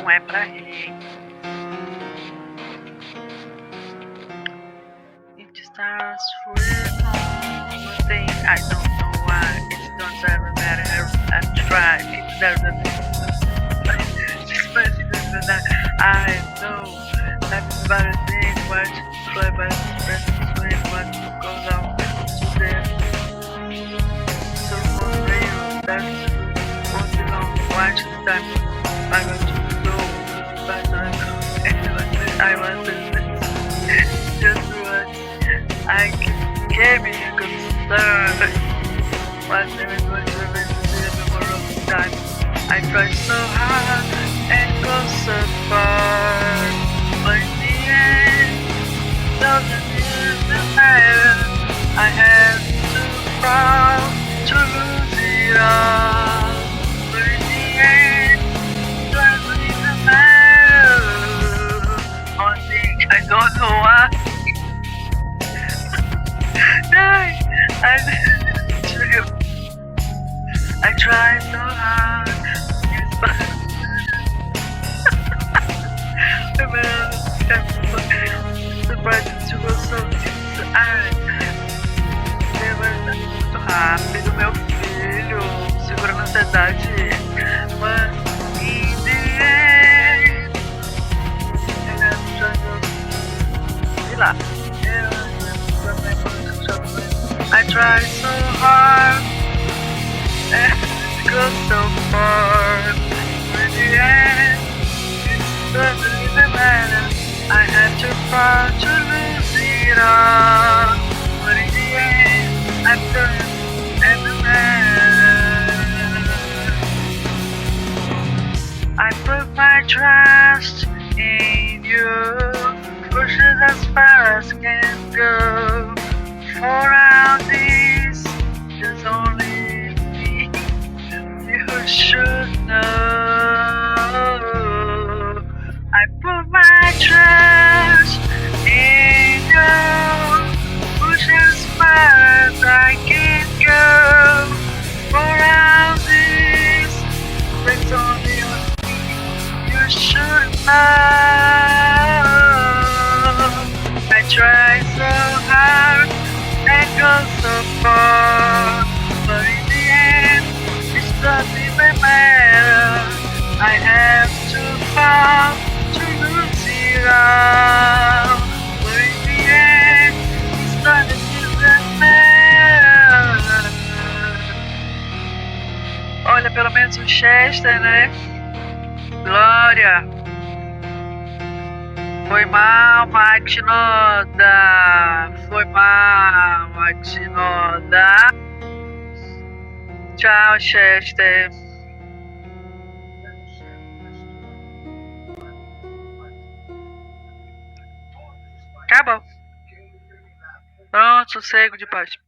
não é pra rir. It starts with one thing I don't know why. It don't ever matter. I've tried. It doesn't. I know everybody thinks what clever explain what goes on to them. So for real, that's what you don't watch the time. I want to go, but I want to just what I gave me a concern. But there is one to more of the time. I try so hard and go so far, but in the end, doesn't even matter. I have to fall to lose it all, but in the end, doesn't even matter. One thing I don't know why. I try so hard. Surprised to go so muito rápido, meu filho, segurando a ansiedade. Mas in the end, sei lá. I try so hard and go so far. In the end, it doesn't even matter. I have to fall to lose it all. But in the end, I'm done and the man. I put my trust in you. Push it as far as can go. For all this, there's only me. You should know. I put my trust in you. Push as far as I can go. For all this, there's only me. You should know. I try so hard and go so far, but in the end, it doesn't even matter. I have to fall to lose it all, but in the end, it doesn't even matter. Olha, pelo menos o Chester, né? Glória! Foi mal, Matinoda. Foi mal, Matinoda. Tchau, Chester. Acabou. Pronto, sossego de paz.